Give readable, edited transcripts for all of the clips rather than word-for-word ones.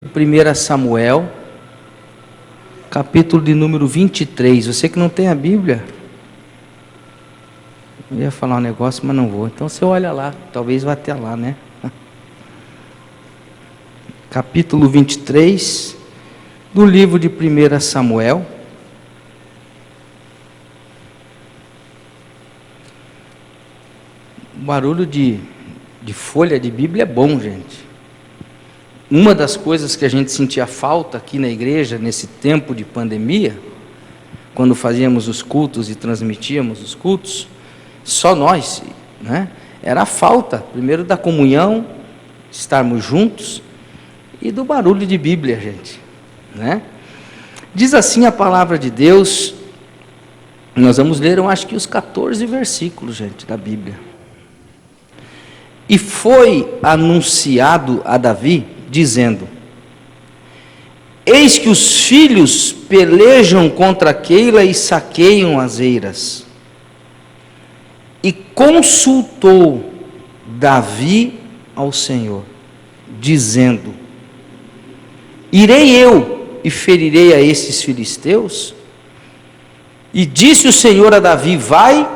1 Samuel, capítulo de número 23. Você que não tem a Bíblia, eu ia falar um negócio, mas não vou. Então você olha lá, talvez vá até lá, né? Capítulo 23 do livro de 1 Samuel. O barulho de folha de Bíblia é bom, gente. Uma das coisas que a gente sentia falta aqui na igreja, nesse tempo de pandemia, quando fazíamos os cultos e transmitíamos os cultos, só nós, né? Era a falta, primeiro da comunhão, estarmos juntos, e do barulho de Bíblia, gente, né? Diz assim a palavra de Deus, nós vamos ler, eu acho que os 14 versículos, gente, da Bíblia. E foi anunciado a Davi, dizendo: eis que os filhos pelejam contra Keila e saqueiam as eiras. E consultou Davi ao Senhor, dizendo: irei eu e ferirei a esses filisteus? E disse o Senhor a Davi: vai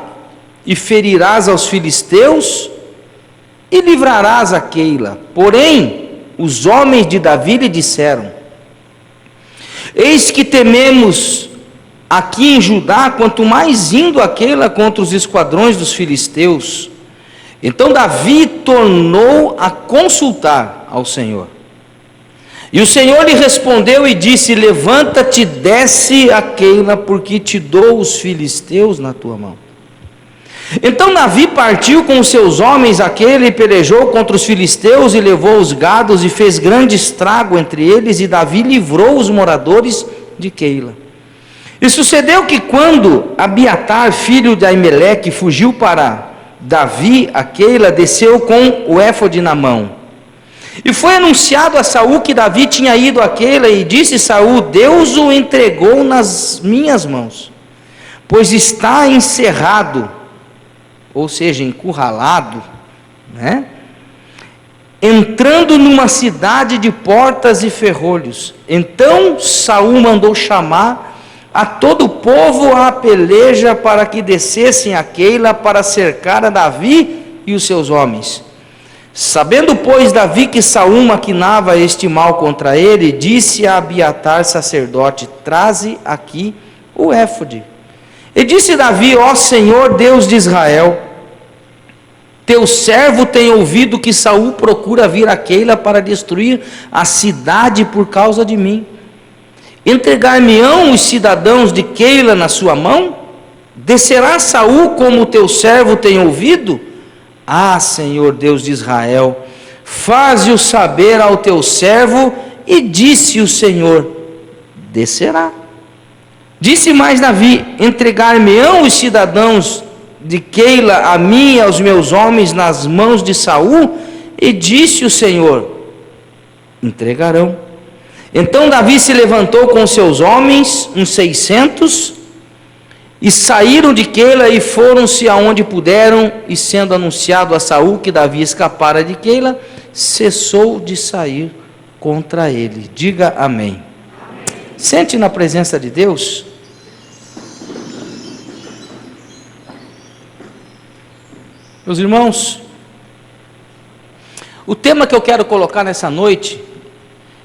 e ferirás aos filisteus e livrarás a Keila. Porém, os homens de Davi lhe disseram: eis que tememos aqui em Judá, quanto mais indo a Keila contra os esquadrões dos filisteus. Então Davi tornou a consultar ao Senhor. E o Senhor lhe respondeu e disse: levanta-te, desce a Keila, porque te dou os filisteus na tua mão. Então Davi partiu com os seus homens a Keila e pelejou contra os filisteus e levou os gados e fez grande estrago entre eles, e Davi livrou os moradores de Keila. E sucedeu que quando Abiatar, filho de Aimeleque, fugiu para Davi a Keila, desceu com o éfode na mão. E foi anunciado a Saul que Davi tinha ido a Keila, e disse Saul: Deus o entregou nas minhas mãos, pois está encerrado, ou seja, encurralado, né? Entrando numa cidade de portas e ferrolhos. Então Saul mandou chamar a todo o povo à peleja para que descessem a Keila para cercar a Davi e os seus homens. Sabendo, pois, Davi que Saul maquinava este mal contra ele, disse a Abiatar, sacerdote: traze aqui o éfode. E disse Davi: ó Senhor Deus de Israel, teu servo tem ouvido que Saul procura vir a Keila para destruir a cidade por causa de mim. Entregar-me-ão os cidadãos de Keila na sua mão? Descerá Saul como o teu servo tem ouvido? Ah, Senhor Deus de Israel, faze-o saber ao teu servo. E disse o Senhor: descerá. Disse mais Davi: entregar-me-ão os cidadãos de Keila a mim e aos meus homens nas mãos de Saul? E disse o Senhor: entregarão. Então Davi se levantou com seus homens, uns 600, e saíram de Keila e foram-se aonde puderam, e sendo anunciado a Saul que Davi escapara de Keila, cessou de sair contra ele. Diga amém. Sente na presença de Deus. Meus irmãos, o tema que eu quero colocar nessa noite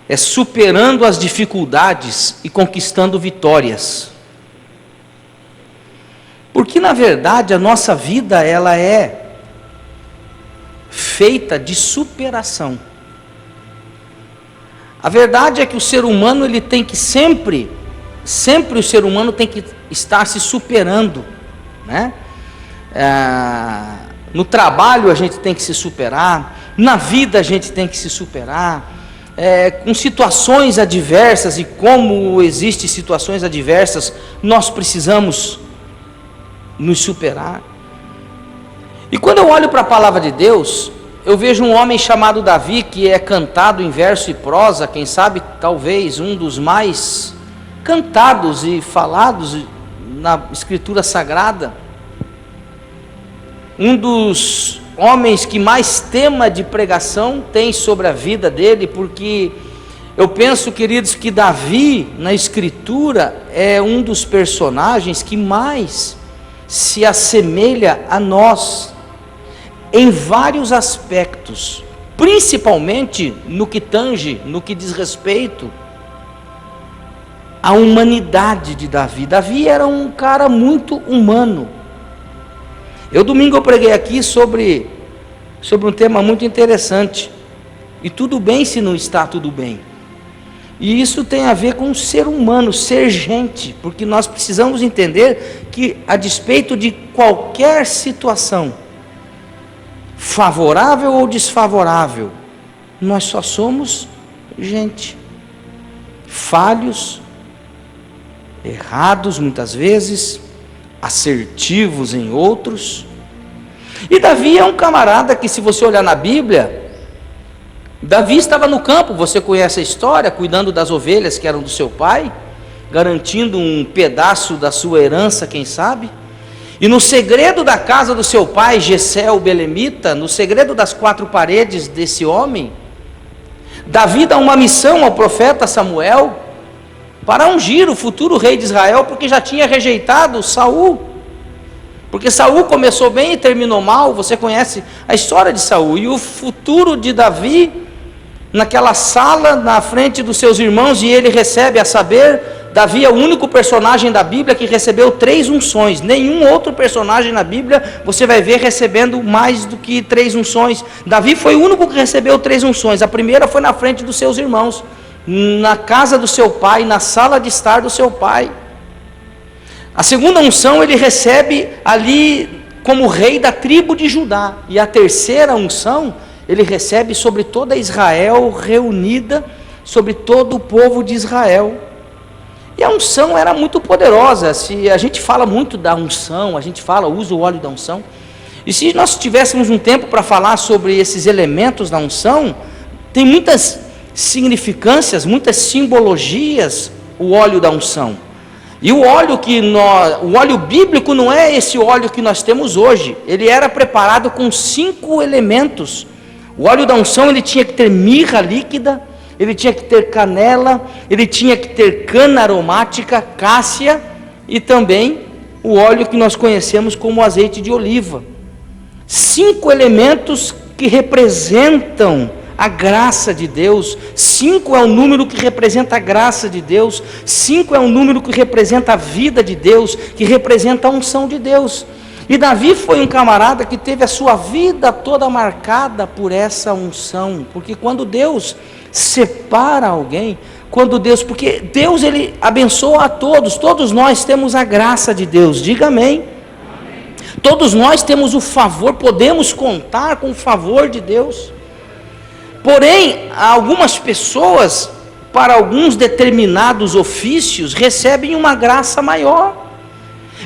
é superando as dificuldades e conquistando vitórias. Porque na verdade a nossa vida ela é feita de superação. A verdade é que o ser humano ele tem que sempre o ser humano tem que estar se superando, né? No trabalho a gente tem que se superar, na vida a gente tem que se superar, com situações adversas, e como existem situações adversas, nós precisamos nos superar. E quando eu olho para a palavra de Deus, eu vejo um homem chamado Davi, que é cantado em verso e prosa, quem sabe talvez um dos mais cantados e falados na Escritura Sagrada, um dos homens que mais tema de pregação tem sobre a vida dele, porque Eu penso, queridos, que Davi, na Escritura, é um dos personagens que mais se assemelha a nós, em vários aspectos, principalmente no que tange, no que diz respeito à humanidade de Davi. Davi era um cara muito humano. Domingo eu preguei aqui sobre um tema muito interessante, e tudo bem se não está tudo bem. E isso tem a ver com o ser humano, ser gente, porque nós precisamos entender que, a despeito de qualquer situação, favorável ou desfavorável, nós só somos gente, falhos, errados muitas vezes, assertivos em outros. E Davi é um camarada que, se você olhar na Bíblia, Davi estava no campo, você conhece a história, cuidando das ovelhas que eram do seu pai, garantindo um pedaço da sua herança, quem sabe. E no segredo da casa do seu pai, Jessé o belemita, no segredo das quatro paredes desse homem, Davi dá uma missão ao profeta Samuel para ungir o futuro rei de Israel, porque já tinha rejeitado Saul. Porque Saul começou bem e terminou mal, você conhece a história de Saul. E o futuro de Davi, naquela sala na frente dos seus irmãos, e ele recebe, a saber, Davi é o único personagem da Bíblia que recebeu 3 unções. Nenhum outro personagem na Bíblia você vai ver recebendo mais do que 3 unções. Davi foi o único que recebeu 3 unções. A primeira foi na frente dos seus irmãos, na casa do seu pai, na sala de estar do seu pai. A segunda unção ele recebe ali como rei da tribo de Judá. E a terceira unção ele recebe sobre toda Israel reunida, sobre todo o povo de Israel. E a unção era muito poderosa. Se a gente fala muito da unção, a gente usa o óleo da unção. E se nós tivéssemos um tempo para falar sobre esses elementos da unção, tem muitas significâncias, muitas simbologias, o óleo da unção. E o óleo bíblico não é esse óleo que nós temos hoje. Ele era preparado com 5 elementos. O óleo da unção ele tinha que ter mirra líquida, ele tinha que ter canela, ele tinha que ter cana aromática, cássia, e também o óleo que nós conhecemos como azeite de oliva. 5 elementos que representam a graça de Deus. 5 é o número que representa a graça de Deus. 5 é o número que representa a vida de Deus, que representa a unção de Deus. E Davi foi um camarada que teve a sua vida toda marcada por essa unção, porque quando Deus separa alguém, porque Deus ele abençoa a todos nós temos a graça de Deus, diga amém. Todos nós temos o favor, podemos contar com o favor de Deus. Porém, algumas pessoas, para alguns determinados ofícios, recebem uma graça maior.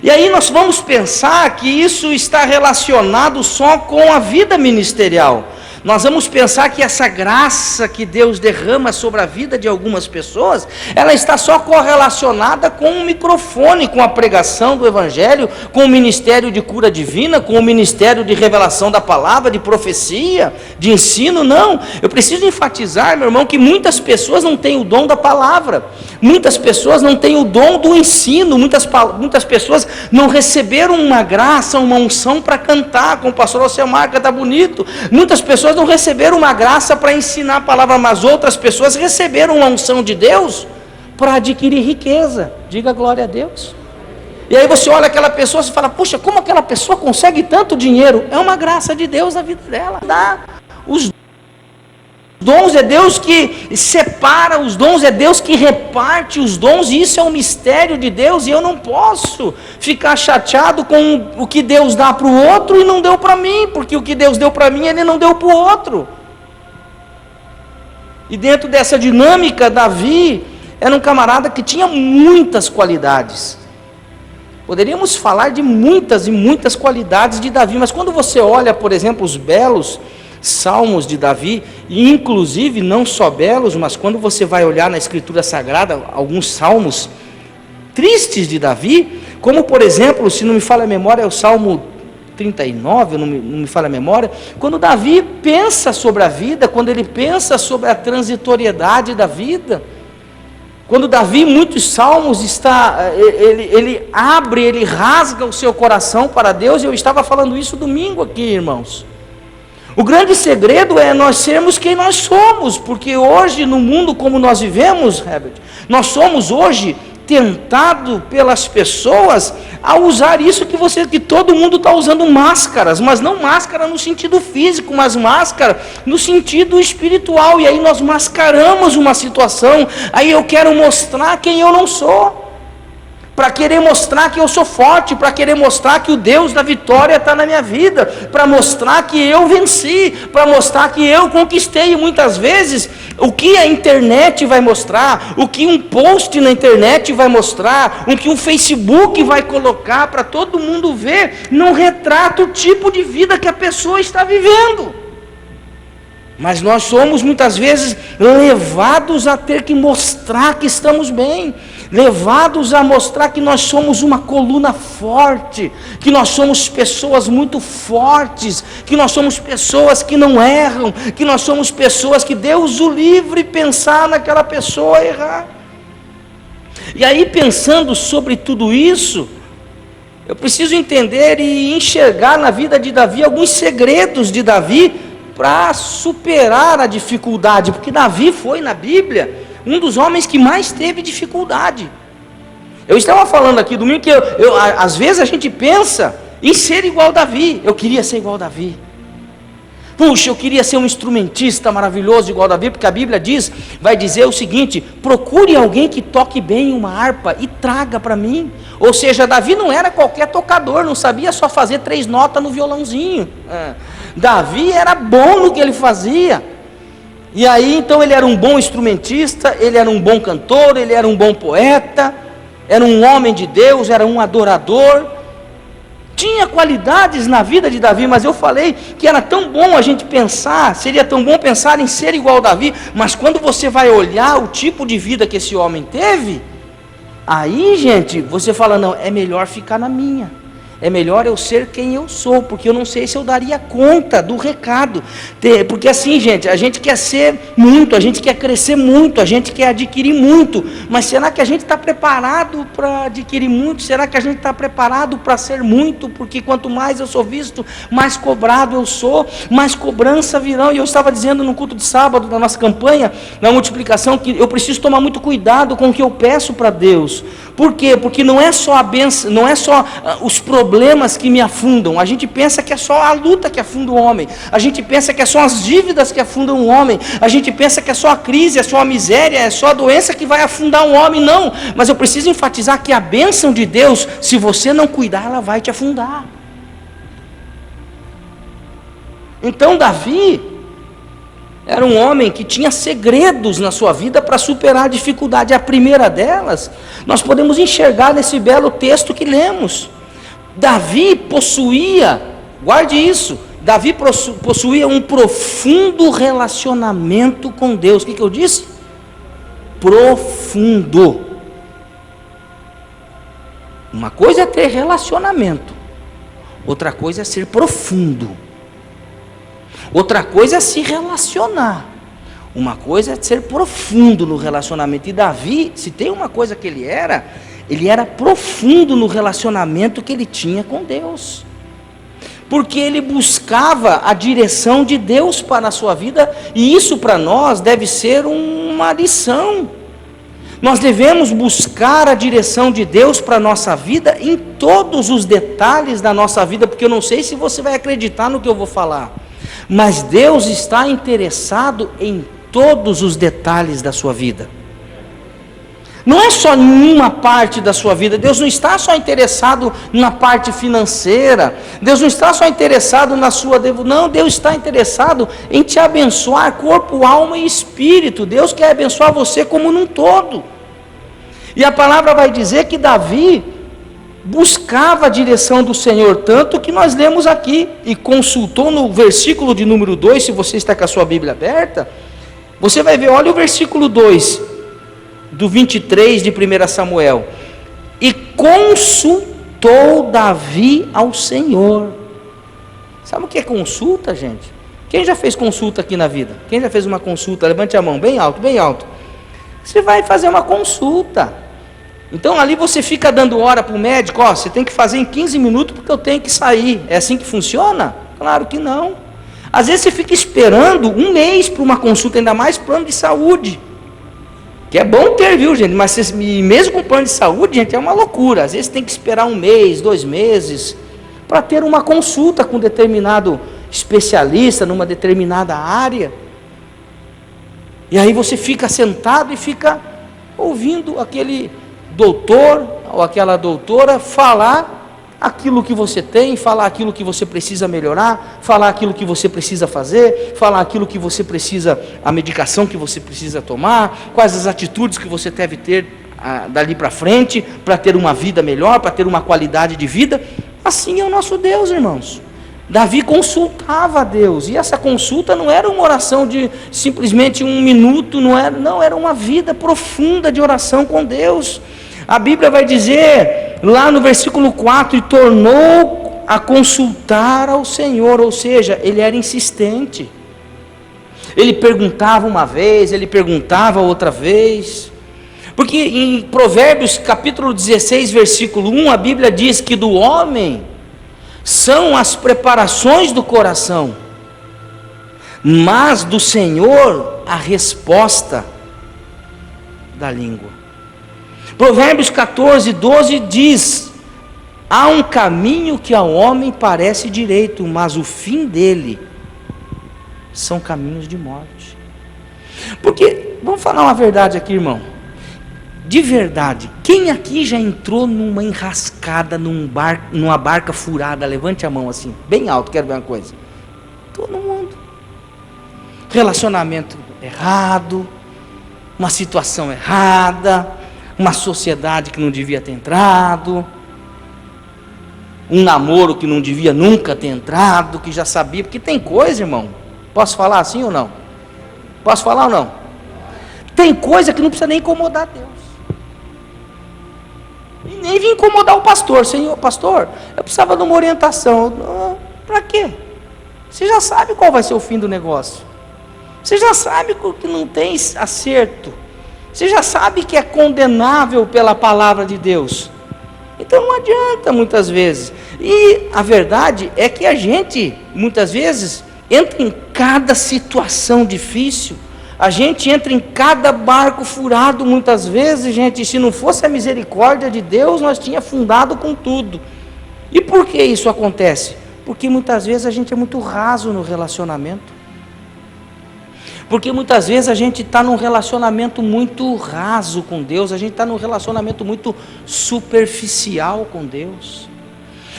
E aí nós vamos pensar que isso está relacionado só com a vida ministerial. Nós vamos pensar que essa graça que Deus derrama sobre a vida de algumas pessoas, ela está só correlacionada com o microfone, com a pregação do Evangelho, com o ministério de cura divina, com o ministério de revelação da palavra, de profecia, de ensino. Não, eu preciso enfatizar, meu irmão, que muitas pessoas não têm o dom da palavra, muitas pessoas não têm o dom do ensino, muitas pessoas não receberam uma graça, uma unção para cantar, como o pastor Alcemar canta bonito. Muitas pessoas não receberam uma graça para ensinar a palavra, mas outras pessoas receberam uma unção de Deus para adquirir riqueza. Diga glória a Deus. E aí você olha aquela pessoa e fala: puxa, como aquela pessoa consegue tanto dinheiro? É uma graça de Deus na vida dela. Os dons é Deus que separa, os dons é Deus que reparte os dons, e isso é um mistério de Deus, e eu não posso ficar chateado com o que Deus dá para o outro e não deu para mim, porque o que Deus deu para mim, Ele não deu para o outro. E dentro dessa dinâmica, Davi era um camarada que tinha muitas qualidades. Poderíamos falar de muitas e muitas qualidades de Davi, mas quando você olha, por exemplo, os belos salmos de Davi, e inclusive não só belos, mas quando você vai olhar na Escritura Sagrada, alguns salmos tristes de Davi, como por exemplo, se não me falha a memória, é o Salmo 39, não me falha a memória, quando Davi pensa sobre a vida, quando ele pensa sobre a transitoriedade da vida, quando Davi, em muitos salmos, ele abre, ele rasga o seu coração para Deus, e eu estava falando isso domingo aqui, irmãos. O grande segredo é nós sermos quem nós somos, porque hoje, no mundo como nós vivemos, Herbert, nós somos hoje tentado pelas pessoas a usar isso que todo mundo está usando máscaras, mas não máscara no sentido físico, mas máscara no sentido espiritual, e aí nós mascaramos uma situação, aí eu quero mostrar quem eu não sou, para querer mostrar que eu sou forte, para querer mostrar que o Deus da vitória está na minha vida, para mostrar que eu venci, para mostrar que eu conquistei. E muitas vezes o que a internet vai mostrar, o que um post na internet vai mostrar, o que um Facebook vai colocar para todo mundo ver, não retrata o tipo de vida que a pessoa está vivendo. Mas nós somos muitas vezes levados a ter que mostrar que estamos bem, levados a mostrar que nós somos uma coluna forte, que nós somos pessoas muito fortes, que nós somos pessoas que não erram, que nós somos pessoas que Deus o livre pensar naquela pessoa errar. E aí, pensando sobre tudo isso, eu preciso entender e enxergar na vida de Davi alguns segredos de Davi para superar a dificuldade, porque Davi foi na Bíblia um dos homens que mais teve dificuldade. Eu estava falando aqui domingo que às vezes a gente pensa em ser igual a Davi. Eu queria ser igual a Davi. Puxa, eu queria ser um instrumentista maravilhoso igual a Davi, porque a Bíblia vai dizer o seguinte: procure alguém que toque bem uma harpa e traga para mim. Ou seja, Davi não era qualquer tocador, não sabia só fazer 3 notas no violãozinho. Davi era bom no que ele fazia. E aí então ele era um bom instrumentista, ele era um bom cantor, ele era um bom poeta, era um homem de Deus, era um adorador. Tinha qualidades na vida de Davi, mas eu falei que era tão bom a gente pensar, seria tão bom pensar em ser igual a Davi, mas quando você vai olhar o tipo de vida que esse homem teve, aí, gente, você fala, não, é melhor ficar na minha. É melhor eu ser quem eu sou, porque eu não sei se eu daria conta do recado. Porque assim, gente, a gente quer ser muito, a gente quer crescer muito, a gente quer adquirir muito, mas será que a gente está preparado para adquirir muito? Será que a gente está preparado para ser muito? Porque quanto mais eu sou visto, mais cobrado eu sou, mais cobrança virão. E eu estava dizendo no culto de sábado da nossa campanha, na multiplicação, que eu preciso tomar muito cuidado com o que eu peço para Deus. Por quê? Porque não é só a bênção, não é só os problemas que me afundam. A gente pensa que é só a luta que afunda o homem. A gente pensa que é só as dívidas que afundam o homem. A gente pensa que é só a crise, é só a miséria, é só a doença que vai afundar um homem. Não, mas eu preciso enfatizar que a bênção de Deus, se você não cuidar, ela vai te afundar. Então Davi era um homem que tinha segredos na sua vida para superar a dificuldade. A primeira delas, nós podemos enxergar nesse belo texto que lemos. Davi possuía, guarde isso, Davi possuía um profundo relacionamento com Deus. O que eu disse? Profundo. Uma coisa é ter relacionamento, outra coisa é ser profundo. Outra coisa é se relacionar. Uma coisa é ser profundo no relacionamento. E Davi, se tem uma coisa que ele era profundo no relacionamento que ele tinha com Deus. Porque ele buscava a direção de Deus para a sua vida, e isso para nós deve ser uma lição. Nós devemos buscar a direção de Deus para a nossa vida em todos os detalhes da nossa vida, porque eu não sei se você vai acreditar no que eu vou falar, mas Deus está interessado em todos os detalhes da sua vida. Não é só em uma parte da sua vida. Deus não está só interessado na parte financeira. Deus não está só interessado na sua devoção. Não, Deus está interessado em te abençoar corpo, alma e espírito. Deus quer abençoar você como num todo. E a palavra vai dizer que Davi buscava a direção do Senhor, tanto que nós lemos aqui, e consultou no versículo de número 2, se você está com a sua Bíblia aberta, você vai ver, olha o versículo 2, do 23 de 1 Samuel, e consultou Davi ao Senhor. Sabe o que é consulta, gente? Quem já fez consulta aqui na vida? Quem já fez uma consulta? Levante a mão, bem alto, bem alto. Você vai fazer uma consulta. Então ali você fica dando hora para o médico, ó, você tem que fazer em 15 minutos porque eu tenho que sair. É assim que funciona? Claro que não. Às vezes você fica esperando um mês para uma consulta, ainda mais plano de saúde. Que é bom ter, viu, gente? Mas mesmo com plano de saúde, gente, é uma loucura. Às vezes tem que esperar um mês, 2 meses, para ter uma consulta com determinado especialista, numa determinada área. E aí você fica sentado e fica ouvindo aquele doutor ou aquela doutora falar aquilo que você tem, falar aquilo que você precisa melhorar, falar aquilo que você precisa fazer, falar aquilo que você precisa, a medicação que você precisa tomar, quais as atitudes que você deve ter dali para frente, para ter uma vida melhor, para ter uma qualidade de vida. Assim é o nosso Deus, irmãos. Davi consultava a Deus, e essa consulta não era uma oração de simplesmente 1 minuto, não, era uma vida profunda de oração com Deus. A Bíblia vai dizer, lá no versículo 4, e tornou a consultar ao Senhor, ou seja, ele era insistente. Ele perguntava uma vez, ele perguntava outra vez, porque em Provérbios capítulo 16, versículo 1, a Bíblia diz que do homem são as preparações do coração, mas do Senhor a resposta da língua. Provérbios 14, 12 diz: há um caminho que ao homem parece direito, mas o fim dele são caminhos de morte. Porque, vamos falar uma verdade aqui, irmão, de verdade, quem aqui já entrou numa enrascada, numa barca furada? Levante a mão assim, bem alto, quero ver uma coisa. Todo mundo. Relacionamento errado, uma situação errada, uma sociedade que não devia ter entrado, um namoro que não devia nunca ter entrado, que já sabia, porque tem coisa, irmão, posso falar assim ou não? Posso falar ou não? Tem coisa que não precisa nem incomodar Deus. E nem vir incomodar o pastor. Senhor, pastor, eu precisava de uma orientação. Para quê? Você já sabe qual vai ser o fim do negócio. Você já sabe que não tem acerto. Você já sabe que é condenável pela palavra de Deus. Então não adianta muitas vezes. E a verdade é que a gente, muitas vezes, entra em cada situação difícil. A gente entra em cada barco furado muitas vezes, gente. Se não fosse a misericórdia de Deus, nós tínhamos afundado com tudo. E por que isso acontece? Porque muitas vezes a gente é muito raso no relacionamento. Porque muitas vezes a gente está num relacionamento muito raso com Deus. A gente está num relacionamento muito superficial com Deus.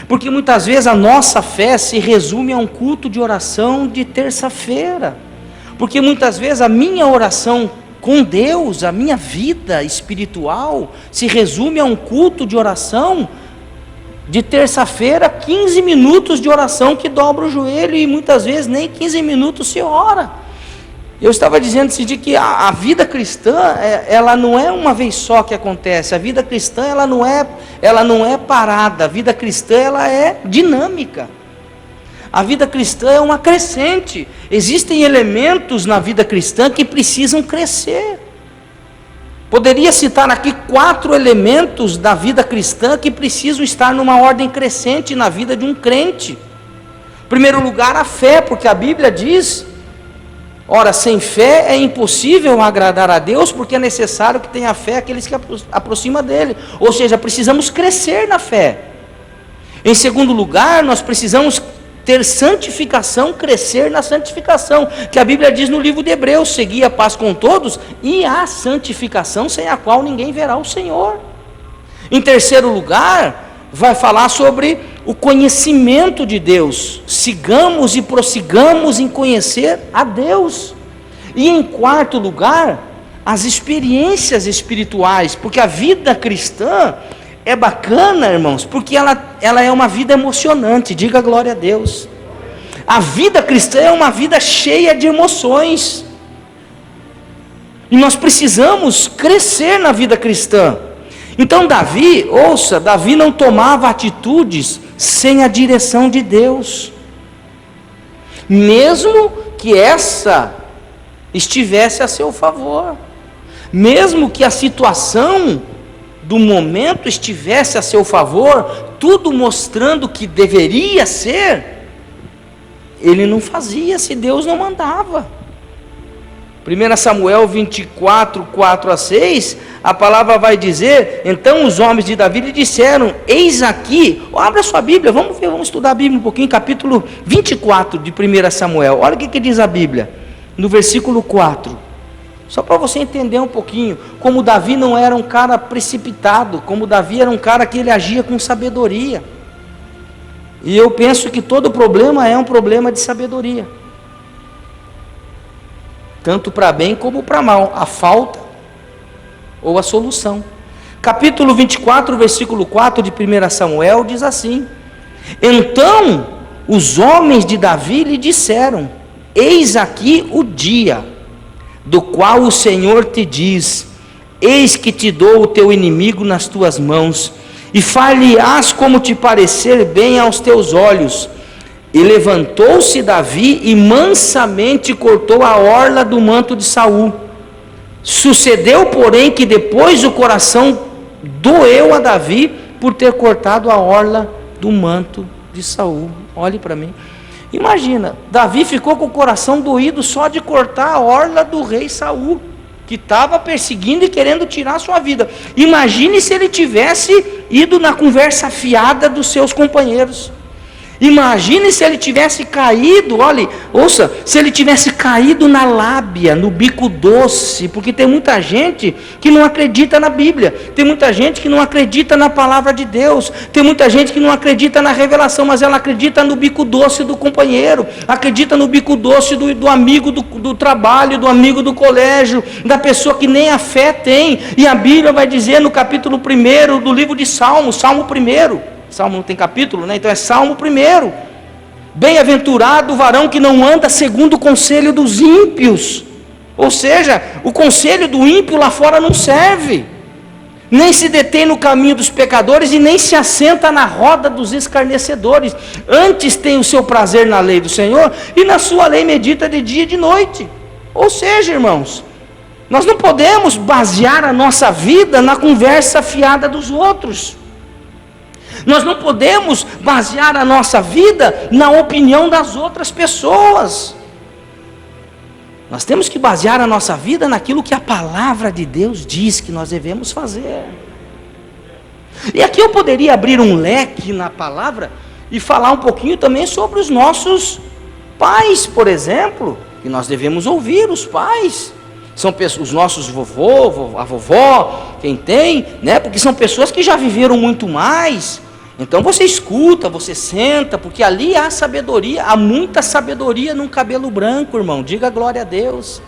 Porque muitas vezes a nossa fé se resume a um culto de oração de terça-feira. Porque muitas vezes a minha oração com Deus, a minha vida espiritual, se resume a um culto de oração de terça-feira, 15 minutos de oração que dobra o joelho, e muitas vezes nem 15 minutos se ora. Eu estava dizendo esse dia que a vida cristã, ela não é uma vez só que acontece. A vida cristã, ela não é parada. A vida cristã, ela é dinâmica. A vida cristã é uma crescente. Existem elementos na vida cristã que precisam crescer. Poderia citar aqui 4 elementos da vida cristã que precisam estar numa ordem crescente na vida de um crente. Em primeiro lugar, a fé, porque a Bíblia diz: ora, sem fé é impossível agradar a Deus, porque é necessário que tenha fé aqueles que aproximam dele. Ou seja, precisamos crescer na fé. Em segundo lugar, nós precisamos ter santificação, crescer na santificação, que a Bíblia diz no livro de Hebreus: segui a paz com todos e a santificação, sem a qual ninguém verá o Senhor. Em terceiro lugar, vai falar sobre o conhecimento de Deus. Sigamos e prossigamos em conhecer a Deus. E em quarto lugar, as experiências espirituais, porque a vida cristã é bacana, irmãos, porque ela é uma vida emocionante. Diga glória a Deus. A vida cristã é uma vida cheia de emoções. E nós precisamos crescer na vida cristã. Então Davi, ouça, Davi não tomava atitudes sem a direção de Deus. mesmo que essa estivesse a seu favor, mesmo que a situação do momento estivesse a seu favor, tudo mostrando que deveria ser, ele não fazia se Deus não mandava. 1 Samuel 24, 4 a 6, a palavra vai dizer: então os homens de Davi lhe disseram, eis aqui, abra sua Bíblia, vamos estudar a Bíblia um pouquinho, capítulo 24 de 1 Samuel, olha o que diz a Bíblia, no versículo 4, só para você entender um pouquinho, como Davi não era um cara precipitado, como Davi era um cara que ele agia com sabedoria, e eu penso que todo problema é um problema de sabedoria, tanto para bem como para mal, a falta ou a solução. Capítulo 24, versículo 4 de 1 Samuel diz assim: então os homens de Davi lhe disseram, eis aqui o dia, do qual o Senhor te diz, eis que te dou o teu inimigo nas tuas mãos, e far-lhe-ás como te parecer bem aos teus olhos. E levantou-se Davi e mansamente cortou a orla do manto de Saul. Sucedeu, porém, que depois o coração doeu a Davi por ter cortado a orla do manto de Saul. Olhe para mim. Imagina, Davi ficou com o coração doído só de cortar a orla do rei Saul, que estava perseguindo e querendo tirar a sua vida. Imagine se ele tivesse ido na conversa fiada dos seus companheiros. Imagine se ele tivesse caído, olhe, ouça, se ele tivesse caído na lábia, no bico doce, porque tem muita gente que não acredita na Bíblia, tem muita gente que não acredita na palavra de Deus, tem muita gente que não acredita na revelação, mas ela acredita no bico doce do companheiro, acredita no bico doce do amigo do trabalho, do amigo do colégio, da pessoa que nem a fé tem, e a Bíblia vai dizer no capítulo 1 do livro de Salmos, Salmo 1, Salmo não tem capítulo, né? Então é Salmo 1. Bem-aventurado o varão que não anda segundo o conselho dos ímpios. Ou seja, o conselho do ímpio lá fora não serve. Nem se detém no caminho dos pecadores e nem se assenta na roda dos escarnecedores. Antes tem o seu prazer na lei do Senhor e na sua lei medita de dia e de noite. Ou seja, irmãos, nós não podemos basear a nossa vida na conversa fiada dos outros. Nós não podemos basear a nossa vida na opinião das outras pessoas. Nós temos que basear a nossa vida naquilo que a palavra de Deus diz que nós devemos fazer. E aqui eu poderia abrir um leque na palavra e falar um pouquinho também sobre os nossos pais, por exemplo, que nós devemos ouvir os pais. São os nossos a vovó, quem tem, né? Porque são pessoas que já viveram muito mais. Então você escuta, você senta, porque ali há sabedoria, há muita sabedoria num cabelo branco, irmão. Diga glória a Deus.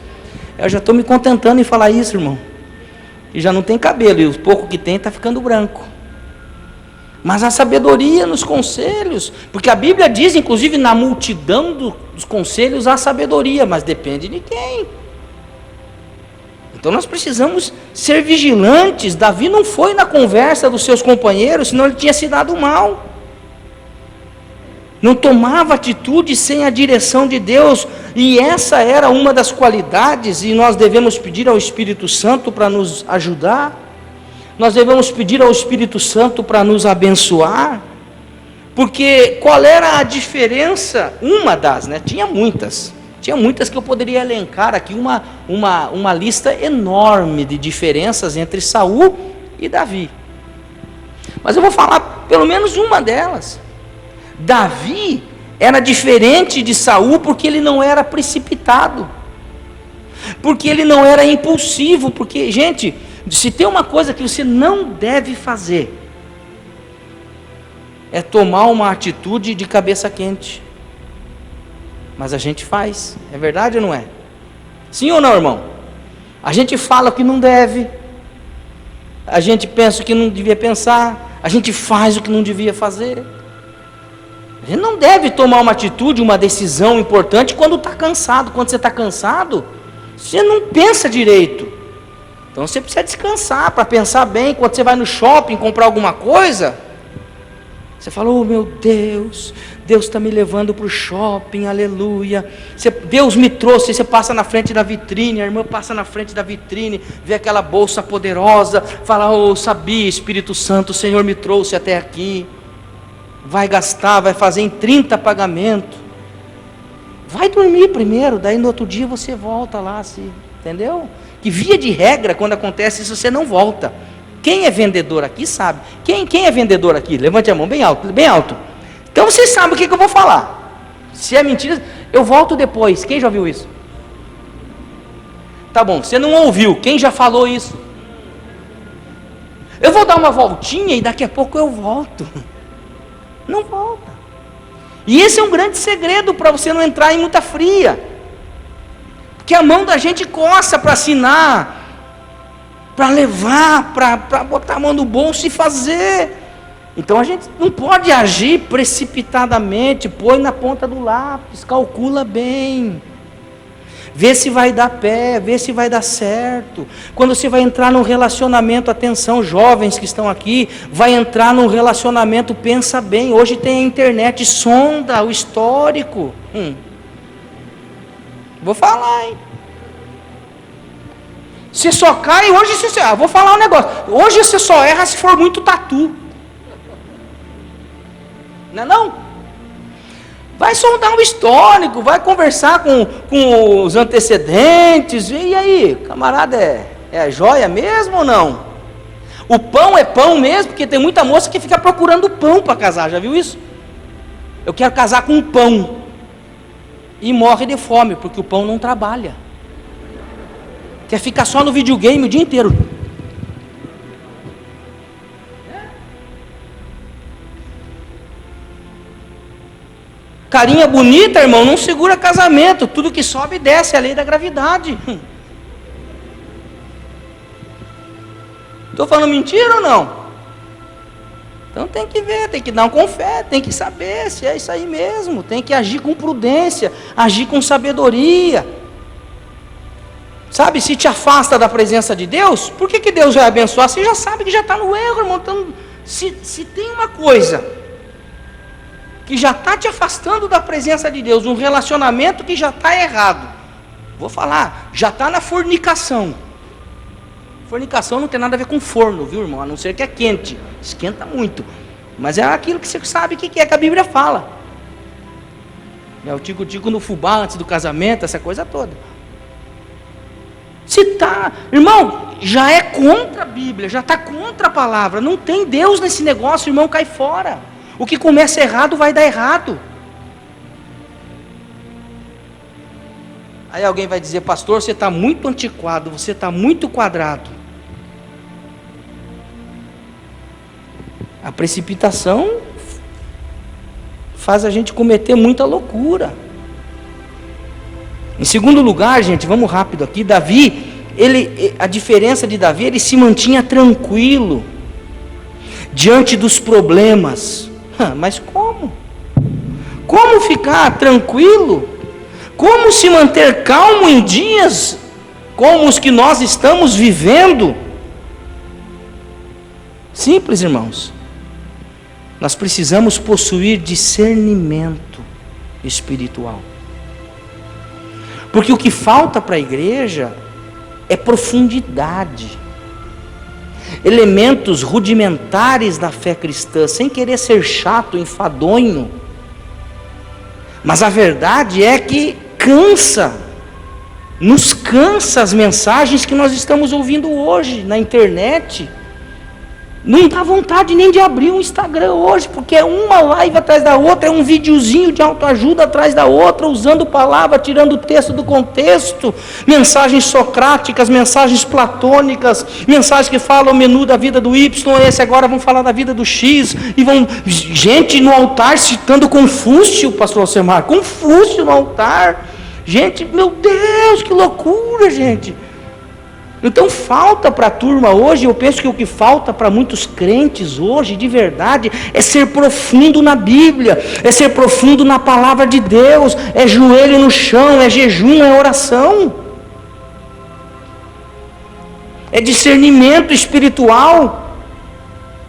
Eu já estou me contentando em falar isso, irmão. Que já não tem cabelo, e o pouco que tem está ficando branco. Mas há sabedoria nos conselhos, porque a Bíblia diz, inclusive, na multidão dos conselhos há sabedoria, mas depende de quem. Então nós precisamos ser vigilantes. Davi não foi na conversa dos seus companheiros, senão ele tinha se dado mal. Não tomava atitude sem a direção de Deus, e essa era uma das qualidades, e nós devemos pedir ao Espírito Santo para nos ajudar, nós devemos pedir ao Espírito Santo para nos abençoar, porque qual era a diferença? Uma das, né? Tinha muitas que eu poderia elencar aqui, uma lista enorme de diferenças entre Saul e Davi. Mas eu vou falar pelo menos uma delas. Davi era diferente de Saul porque ele não era precipitado, porque ele não era impulsivo, porque, gente, se tem uma coisa que você não deve fazer, é tomar uma atitude de cabeça quente. Mas a gente faz, é verdade ou não é? Sim ou não, irmão? A gente fala o que não deve, a gente pensa o que não devia pensar, a gente faz o que não devia fazer. A gente não deve tomar uma atitude, uma decisão importante quando está cansado. Quando você está cansado, você não pensa direito. Então você precisa descansar para pensar bem. Quando você vai no shopping comprar alguma coisa, Você fala, oh meu Deus, Deus está me levando para o shopping, aleluia. Deus me trouxe, você passa na frente da vitrine, a irmã passa na frente da vitrine, vê aquela bolsa poderosa, fala, oh sabia, Espírito Santo, o Senhor me trouxe até aqui. Vai gastar, vai fazer em 30 pagamentos. Vai dormir primeiro, daí no outro dia você volta lá, entendeu? Que via de regra, quando acontece isso, você não volta. Quem é vendedor aqui sabe. Quem é vendedor aqui? Levante a mão bem alto, bem alto. Então vocês sabem o que eu vou falar. Se é mentira, eu volto depois. Quem já ouviu isso? Tá bom, você não ouviu. Quem já falou isso? Eu vou dar uma voltinha e daqui a pouco eu volto. Não volta. E esse é um grande segredo para você não entrar em muita fria. Porque a mão da gente coça para assinar, para levar, para botar a mão no bolso e fazer. Então a gente não pode agir precipitadamente, põe na ponta do lápis, calcula bem, vê se vai dar pé, vê se vai dar certo. Quando você vai entrar num relacionamento, atenção jovens que estão aqui, vai entrar num relacionamento, pensa bem, hoje tem a internet, sonda o histórico. Vou falar, hein? Você só cai, hoje você... vou falar um negócio. Hoje você só erra se for muito tatu. Não é não? Vai sondar um histórico, vai conversar com os antecedentes. E aí, camarada, é joia mesmo ou não? O pão é pão mesmo, porque tem muita moça que fica procurando pão para casar, já viu isso? Eu quero casar com pão. E morre de fome, porque o pão não trabalha. Quer ficar só no videogame o dia inteiro. Carinha bonita, irmão, não segura casamento. Tudo que sobe e desce, é a lei da gravidade. Estou falando mentira ou não? Então tem que ver, tem que dar um confete, tem que saber se é isso aí mesmo. Tem que agir com prudência, agir com sabedoria. Sabe, se te afasta da presença de Deus, por que Deus vai abençoar? Você já sabe que já está no erro, irmão. Então, se tem uma coisa que já está te afastando da presença de Deus, um relacionamento que já está errado, vou falar, já está na fornicação. Fornicação não tem nada a ver com forno, viu, irmão? A não ser que é quente, esquenta muito. Mas é aquilo que você sabe que é, que a Bíblia fala. É o tico-tico no fubá antes do casamento, essa coisa toda. Se está, irmão, já é contra a Bíblia, já está contra a palavra, não tem Deus nesse negócio, irmão, cai fora. O que começa errado vai dar errado. Aí alguém vai dizer, pastor, você está muito antiquado, você está muito quadrado. A precipitação faz a gente cometer muita loucura. Em segundo lugar, gente, vamos rápido aqui, Davi, a diferença de Davi, ele se mantinha tranquilo diante dos problemas. Mas como? Como ficar tranquilo? Como se manter calmo em dias como os que nós estamos vivendo? Simples, irmãos. Nós precisamos possuir discernimento espiritual. Porque o que falta para a igreja é profundidade. Elementos rudimentares da fé cristã, sem querer ser chato, enfadonho. Mas a verdade é que nos cansa as mensagens que nós estamos ouvindo hoje na internet. Não dá vontade nem de abrir um Instagram hoje, porque é uma live atrás da outra, é um videozinho de autoajuda atrás da outra, usando palavra, tirando o texto do contexto, mensagens socráticas, mensagens platônicas, mensagens que falam o menu da vida do Y, esse agora vão falar da vida do X, e gente no altar citando Confúcio, pastor Alcemar, Confúcio no altar, gente, meu Deus, que loucura, gente. Então falta para a turma hoje, eu penso que o que falta para muitos crentes hoje, de verdade, é ser profundo na Bíblia, é ser profundo na palavra de Deus, é joelho no chão, é jejum, é oração, é discernimento espiritual.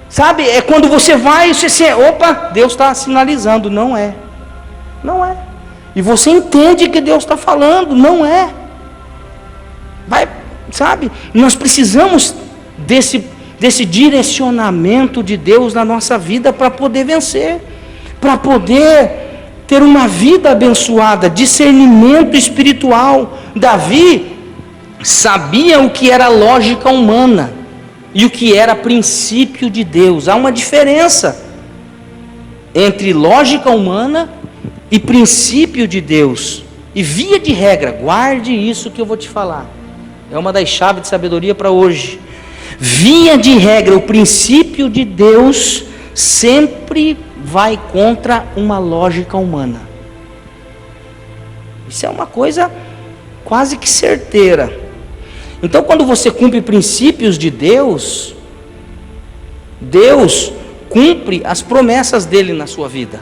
Sabe, é quando você vai, opa, Deus está sinalizando, não é. Não é. E você entende que Deus está falando, não é. Vai, sabe, nós precisamos desse direcionamento de Deus na nossa vida para poder vencer, para poder ter uma vida abençoada, discernimento espiritual. Davi sabia o que era lógica humana e o que era princípio de Deus. Há uma diferença entre lógica humana e princípio de Deus. E via de regra, guarde isso que eu vou te falar. É uma das chaves de sabedoria para hoje. Via de regra, o princípio de Deus sempre vai contra uma lógica humana. Isso é uma coisa quase que certeira. Então, quando você cumpre princípios de Deus, Deus cumpre as promessas dele na sua vida.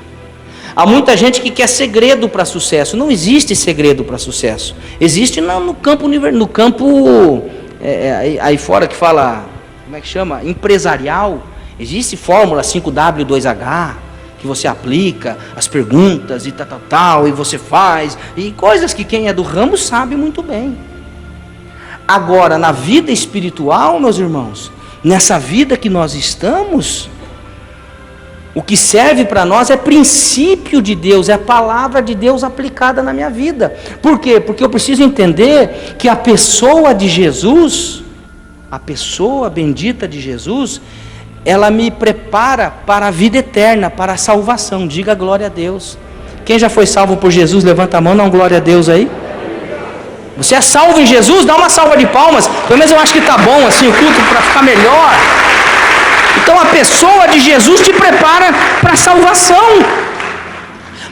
Há muita gente que quer segredo para sucesso. Não existe segredo para sucesso. Existe no campo aí fora que fala, como é que chama? Empresarial. Existe fórmula 5W2H que você aplica as perguntas e tal, e você faz, e coisas que quem é do ramo sabe muito bem. Agora, na vida espiritual, meus irmãos, nessa vida que nós estamos, o que serve para nós é princípio de Deus, é a palavra de Deus aplicada na minha vida. Por quê? Porque eu preciso entender que a pessoa de Jesus, a pessoa bendita de Jesus, ela me prepara para a vida eterna, para a salvação. Diga glória a Deus. Quem já foi salvo por Jesus, levanta a mão, dá um glória a Deus aí. Você é salvo em Jesus? Dá uma salva de palmas. Pelo menos eu acho que está bom assim o culto para ficar melhor. Então a pessoa de Jesus te prepara para a salvação.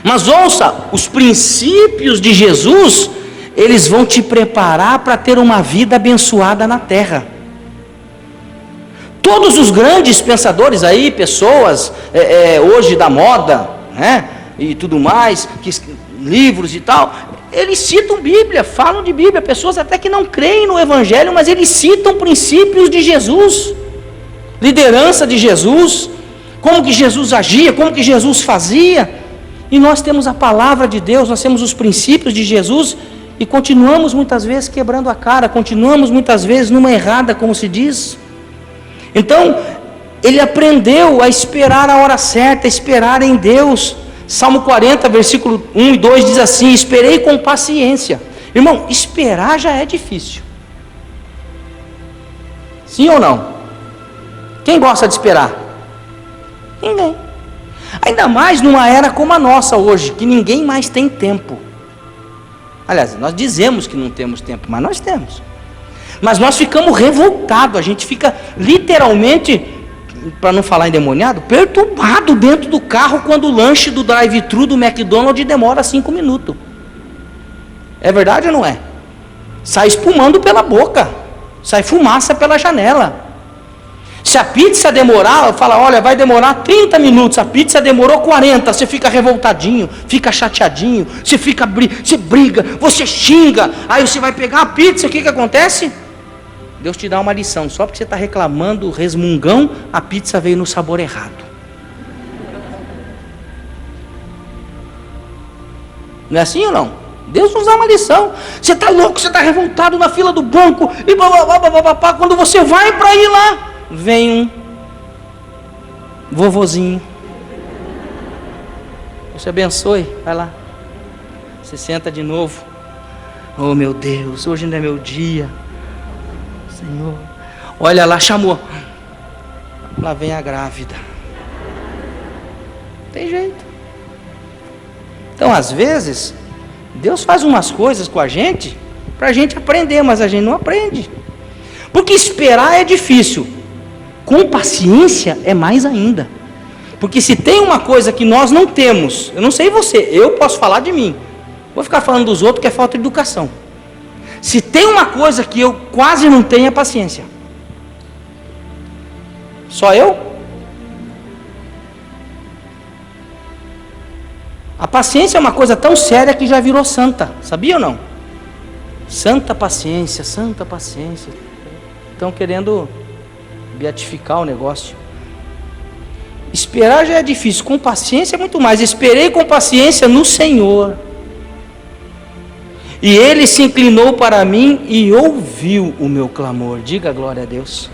Mas ouça, os princípios de Jesus, eles vão te preparar para ter uma vida abençoada na terra. Todos os grandes pensadores aí, pessoas hoje da moda, né, e tudo mais, livros e tal, eles citam Bíblia, falam de Bíblia, pessoas até que não creem no Evangelho, mas eles citam princípios de Jesus, liderança de Jesus, como que Jesus agia, como que Jesus fazia. E nós temos a palavra de Deus, nós temos os princípios de Jesus, e continuamos muitas vezes quebrando a cara, continuamos muitas vezes numa errada, como se diz. Então, ele aprendeu a esperar a hora certa, a esperar em Deus. Salmo 40, versículo 1 e 2 diz assim: esperei com paciência. Irmão, esperar já é difícil. Sim ou não? Quem gosta de esperar? Ninguém. Ainda mais numa era como a nossa hoje, que ninguém mais tem tempo. Aliás, nós dizemos que não temos tempo, mas nós temos. Mas nós ficamos revoltados, a gente fica literalmente, para não falar endemoniado, perturbado dentro do carro quando o lanche do drive-thru do McDonald's demora 5 minutos. É verdade ou não é? Sai espumando pela boca, sai fumaça pela janela. Se a pizza demorar, fala, olha, vai demorar 30 minutos, a pizza demorou 40, você fica revoltadinho, fica chateadinho, você briga, você xinga, aí você vai pegar a pizza, o que acontece? Deus te dá uma lição, só porque você está reclamando, resmungão, a pizza veio no sabor errado. Não é assim ou não? Deus nos dá uma lição. Você está louco, você está revoltado na fila do banco, e blá, quando você vai para ir lá, vem um vovozinho. Deus te abençoe, vai lá. Você senta de novo. Oh meu Deus, hoje não é meu dia. Senhor, olha lá, chamou. Lá vem a grávida. Não tem jeito. Então, às vezes, Deus faz umas coisas com a gente para a gente aprender, mas a gente não aprende. Porque esperar é difícil. Com paciência é mais ainda. Porque se tem uma coisa que nós não temos, eu não sei você, eu posso falar de mim. Vou ficar falando dos outros que é falta de educação. Se tem uma coisa que eu quase não tenho é paciência. Só eu? A paciência é uma coisa tão séria que já virou santa, sabia ou não? Santa paciência, santa paciência. Estão querendo beatificar o negócio. Esperar já é difícil, com paciência é muito mais. Esperei com paciência no Senhor. E Ele se inclinou para mim e ouviu o meu clamor. Diga glória a Deus.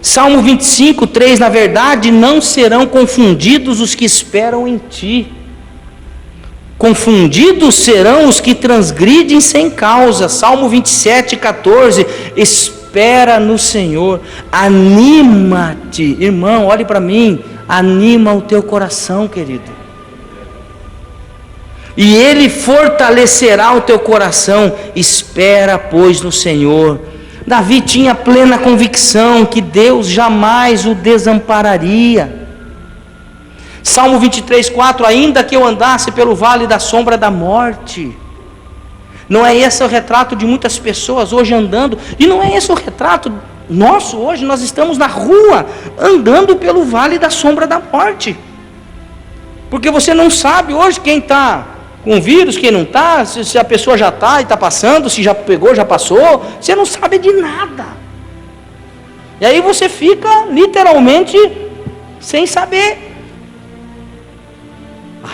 Salmo 25, 3, na verdade não serão confundidos os que esperam em Ti. Confundidos serão os que transgridem sem causa. Salmo 27, 14, espera no Senhor, anima-te. Irmão, olhe para mim, anima o teu coração, querido. E Ele fortalecerá o teu coração, espera, pois, no Senhor. Davi tinha plena convicção que Deus jamais o desampararia. Salmo 23, 4, ainda que eu andasse pelo vale da sombra da morte. Não é esse o retrato de muitas pessoas hoje andando, e não é esse o retrato nosso hoje. Nós estamos na rua, andando pelo vale da sombra da morte, porque você não sabe hoje quem está com vírus, quem não está, se a pessoa já está e está passando, se já pegou, já passou, você não sabe de nada, e aí você fica literalmente sem saber.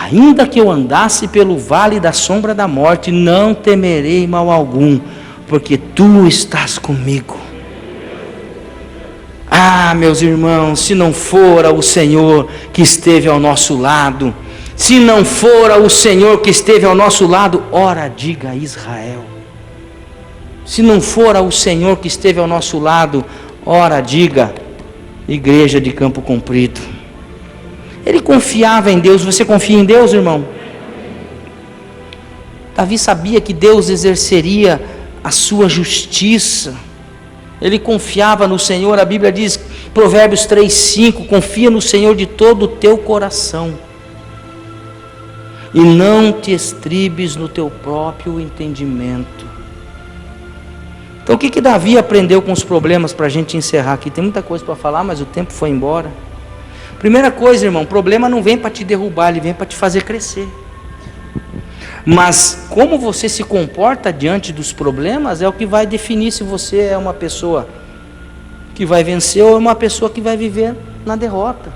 Ainda que eu andasse pelo vale da sombra da morte, não temerei mal algum, porque Tu estás comigo. Ah, meus irmãos, se não fora o Senhor que esteve ao nosso lado, se não fora o Senhor que esteve ao nosso lado, ora diga Israel. Se não fora o Senhor que esteve ao nosso lado, ora diga Igreja de Campo Comprido. Ele confiava em Deus. Você confia em Deus, irmão? Davi sabia que Deus exerceria a sua justiça. Ele confiava no Senhor. A Bíblia diz, Provérbios 3:5, confia no Senhor de todo o teu coração e não te estribes no teu próprio entendimento. Então o que Davi aprendeu com os problemas, para a gente encerrar aqui? Tem muita coisa para falar, mas o tempo foi embora. Primeira coisa, irmão, problema não vem para te derrubar, ele vem para te fazer crescer. Mas como você se comporta diante dos problemas é o que vai definir se você é uma pessoa que vai vencer ou é uma pessoa que vai viver na derrota.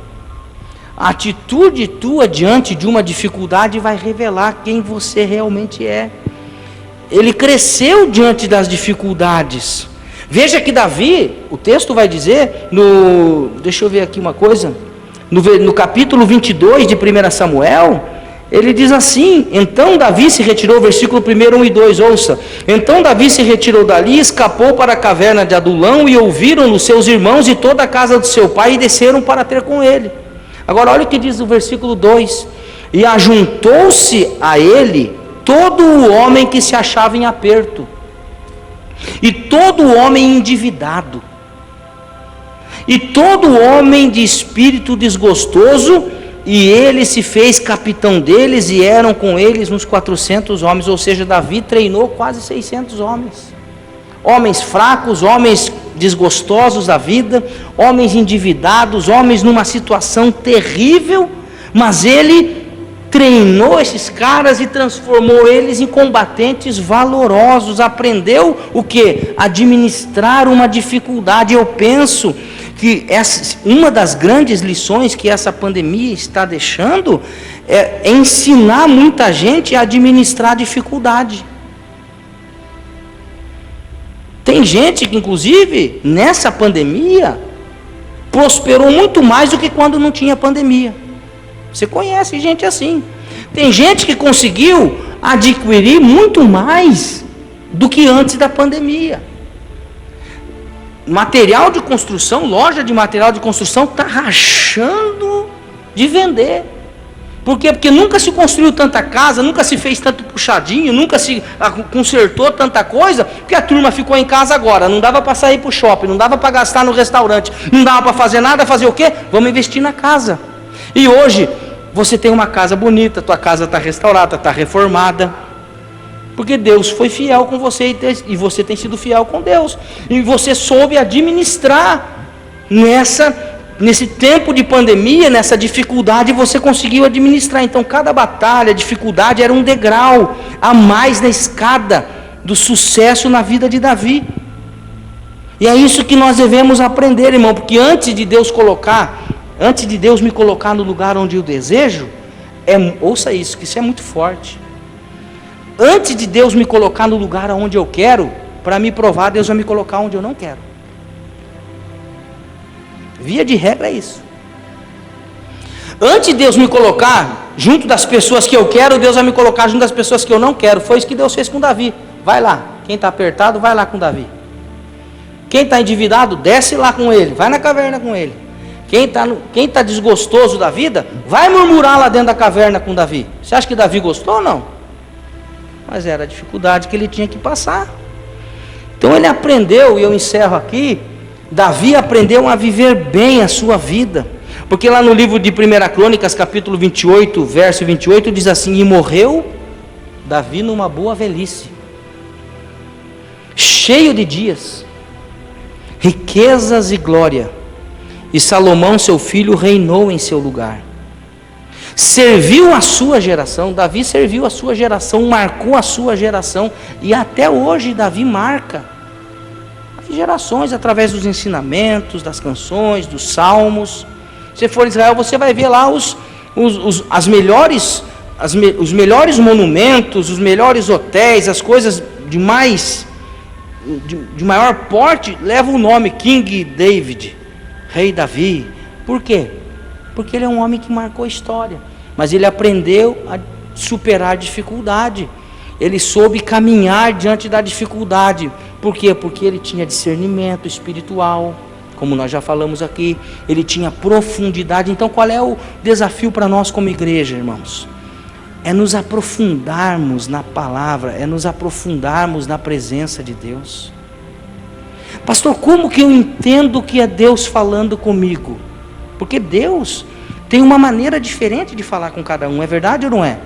A atitude tua diante de uma dificuldade vai revelar quem você realmente é. Ele cresceu diante das dificuldades. Veja que Davi, o texto vai dizer, deixa eu ver aqui uma coisa, no capítulo 22 de 1 Samuel, ele diz assim, então Davi se retirou, versículo 1, 1 e 2, ouça, então Davi se retirou dali, escapou para a caverna de Adulão, e ouviram-no seus irmãos e toda a casa do seu pai, e desceram para ter com ele. Agora olha o que diz o versículo 2, e ajuntou-se a ele todo o homem que se achava em aperto, e todo o homem endividado, e todo homem de espírito desgostoso, e ele se fez capitão deles, e eram com eles uns 400 homens, ou seja, Davi treinou quase 600 homens, homens fracos, homens desgostosos da vida, homens endividados, homens numa situação terrível, mas ele treinou esses caras e transformou eles em combatentes valorosos, aprendeu o que? Administrar uma dificuldade. Eu penso que uma das grandes lições que essa pandemia está deixando é ensinar muita gente a administrar dificuldade. Tem gente que, inclusive, nessa pandemia, prosperou muito mais do que quando não tinha pandemia. Você conhece gente assim. Tem gente que conseguiu adquirir muito mais do que antes da pandemia. Material de construção, loja de material de construção está rachando de vender. Por quê? Porque nunca se construiu tanta casa, nunca se fez tanto puxadinho, nunca se consertou tanta coisa, porque a turma ficou em casa agora, não dava para sair para o shopping, não dava para gastar no restaurante, não dava para fazer nada, fazer o quê? Vamos investir na casa. E hoje, você tem uma casa bonita, tua casa está restaurada, está reformada, porque Deus foi fiel com você e você tem sido fiel com Deus, e você soube administrar nesse tempo de pandemia, nessa dificuldade, você conseguiu administrar. Então cada batalha, dificuldade era um degrau a mais na escada do sucesso na vida de Davi. E é isso que nós devemos aprender, irmão, porque antes de Deus colocar Antes de Deus me colocar no lugar onde eu desejo, ouça isso, que isso é muito forte. Antes de Deus me colocar no lugar onde eu quero, para me provar, Deus vai me colocar onde eu não quero. Via de regra é isso. Antes de Deus me colocar junto das pessoas que eu quero, Deus vai me colocar junto das pessoas que eu não quero. Foi isso que Deus fez com Davi. Vai lá, quem está apertado, vai lá com Davi. Quem está endividado, desce lá com ele, vai na caverna com ele. Quem tá desgostoso da vida, vai murmurar lá dentro da caverna com Davi. Você acha que Davi gostou ou não? Mas era a dificuldade que ele tinha que passar. Então ele aprendeu, e eu encerro aqui, Davi aprendeu a viver bem a sua vida. Porque lá no livro de 1 Crônicas, capítulo 28, verso 28, diz assim: e morreu Davi numa boa velhice, cheio de dias, riquezas e glória, e Salomão seu filho reinou em seu lugar. Serviu a sua geração, Davi serviu a sua geração, marcou a sua geração, e até hoje Davi marca as gerações através dos ensinamentos, das canções, dos salmos. Se for Israel, você vai ver lá os melhores monumentos, os melhores hotéis, as coisas de maior porte, levam o nome King David, Rei Davi. Por quê? Porque ele é um homem que marcou a história, mas ele aprendeu a superar a dificuldade, ele soube caminhar diante da dificuldade. Por quê? Porque ele tinha discernimento espiritual, como nós já falamos aqui, ele tinha profundidade. Então qual é o desafio para nós como igreja, irmãos? É nos aprofundarmos na palavra, é nos aprofundarmos na presença de Deus. Pastor, como que eu entendo que é Deus falando comigo? Porque Deus tem uma maneira diferente de falar com cada um, é verdade ou não é?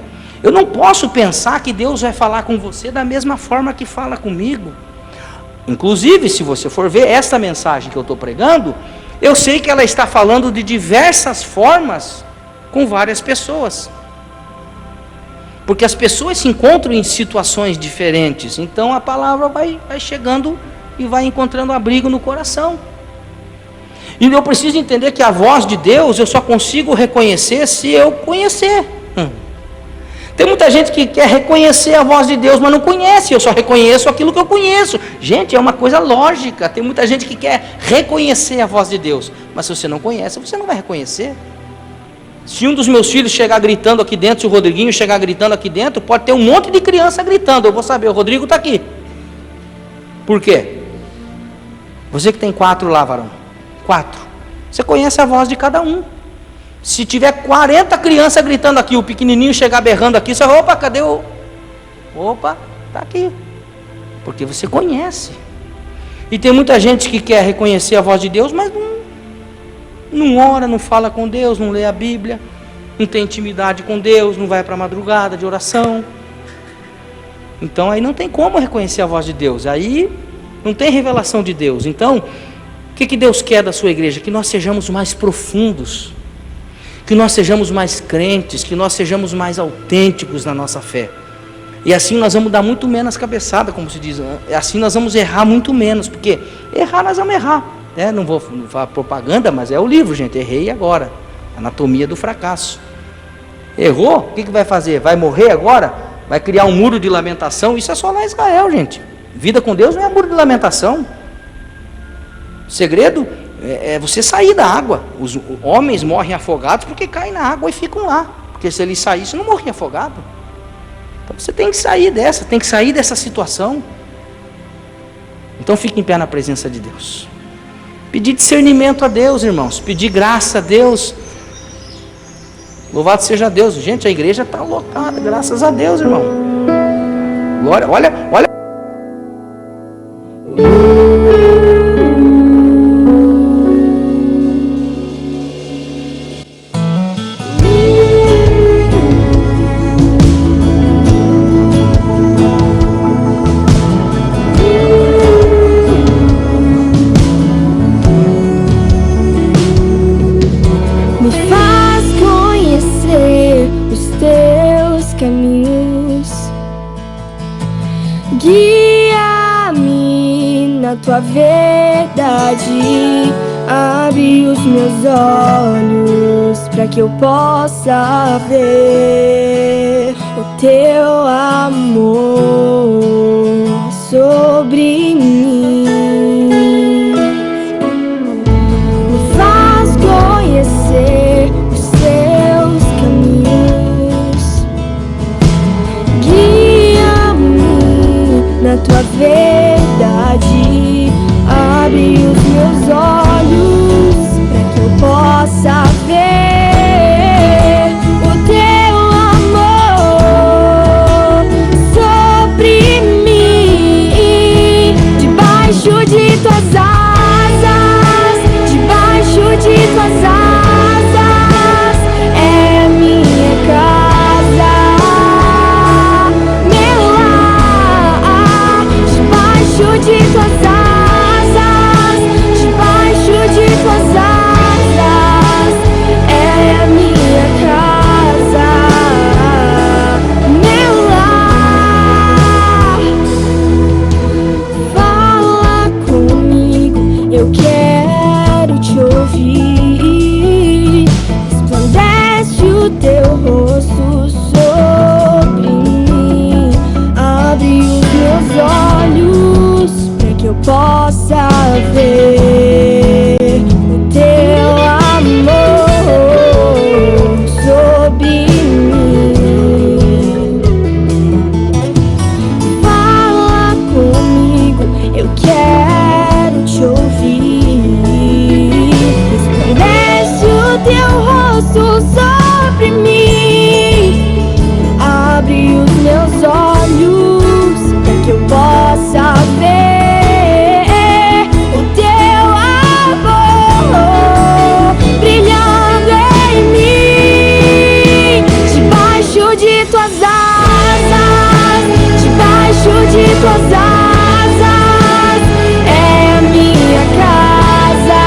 Eu não posso pensar que Deus vai falar com você da mesma forma que fala comigo. Inclusive, se você for ver esta mensagem que eu estou pregando, eu sei que ela está falando de diversas formas com várias pessoas. Porque as pessoas se encontram em situações diferentes, então a palavra vai chegando e vai encontrando abrigo no coração. E eu preciso entender que a voz de Deus eu só consigo reconhecer se eu conhecer. Tem muita gente que quer reconhecer a voz de Deus, mas não conhece. Eu só reconheço aquilo que eu conheço. Gente, é uma coisa lógica. Tem muita gente que quer reconhecer a voz de Deus, mas se você não conhece, você não vai reconhecer. Se um dos meus filhos chegar gritando aqui dentro, se o Rodriguinho chegar gritando aqui dentro, pode ter um monte de criança gritando. Eu vou saber, o Rodrigo está aqui. Por quê? Você que tem 4 lá, varão. 4. Você conhece a voz de cada um. Se tiver 40 crianças gritando aqui, o pequenininho chegar berrando aqui, você vai, opa, cadê o... Opa, está aqui. Porque você conhece. E tem muita gente que quer reconhecer a voz de Deus, mas não ora, não fala com Deus, não lê a Bíblia, não tem intimidade com Deus, não vai para a madrugada de oração. Então aí não tem como reconhecer a voz de Deus, aí não tem revelação de Deus. Então, o que Deus quer da sua igreja? Que nós sejamos mais profundos, que nós sejamos mais crentes, que nós sejamos mais autênticos na nossa fé. E assim nós vamos dar muito menos cabeçada, como se diz, assim nós vamos errar muito menos, porque errar nós vamos errar. Não vou falar propaganda, mas é o livro, gente, errei agora, anatomia do fracasso. Errou, o que vai fazer? Vai morrer agora? Vai criar um muro de lamentação? Isso é só lá em Israel, gente. Vida com Deus não é muro de lamentação. O segredo é você sair da água. Os homens morrem afogados porque caem na água e ficam lá, porque se eles saíssem não morriam afogados. Então você tem que sair dessa situação. Então fique em pé na presença de Deus. Pedir discernimento a Deus, irmãos. Pedir graça a Deus. Louvado seja Deus. Gente, a igreja está lotada, graças a Deus, irmão. Glória, olha. Tua verdade, Abre os meus olhos para que eu possa ver o teu amor sobre mim. Me faz conhecer os seus caminhos, guia-me na tua verdade. Abre os meus olhos para que eu possa ver o teu amor sobre mim. Debaixo de tuas asas, debaixo de tuas asas, é minha casa, meu lar. Debaixo de tuas asas, possa ver o teu amor sobre mim. Fala comigo, eu quero te ouvir. Resplandece o teu rosto sobre mim. Abre os meus olhos para que eu possa ver tuas asas, é minha casa,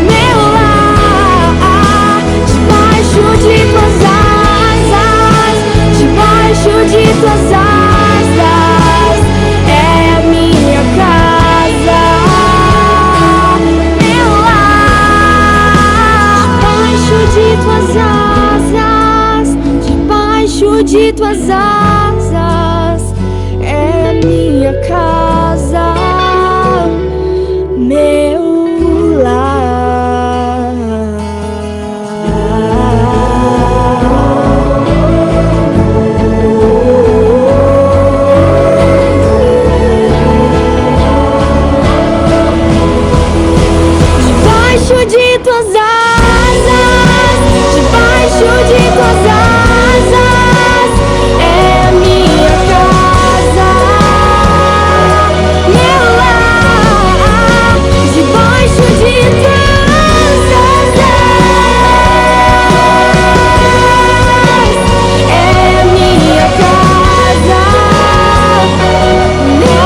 meu lar. Debaixo de tuas asas, debaixo de tuas asas, é minha casa, meu lar. Debaixo de tuas asas, debaixo de tuas asas, minha casa, meu lar. Debaixo de tuas asas, debaixo de tuas asas, é minha casa, debaixo de tuas asas, é minha casa, meu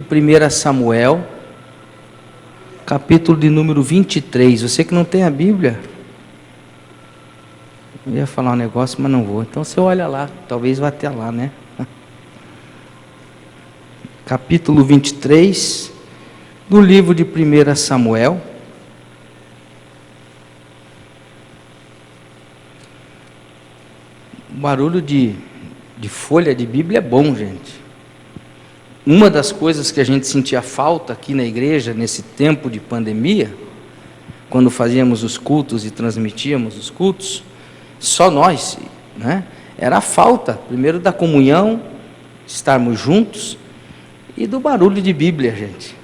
Primeira Samuel, capítulo de número 23. Você que não tem a Bíblia, eu ia falar um negócio, mas não vou. Então você olha lá, talvez vá até lá, né? Capítulo 23, do livro de 1 Samuel. O barulho de folha de Bíblia é bom, gente. Uma das coisas que a gente sentia falta aqui na igreja, nesse tempo de pandemia, quando fazíamos os cultos e transmitíamos os cultos, só nós, né? Era a falta, primeiro da comunhão, estarmos juntos, e do barulho de Bíblia, gente.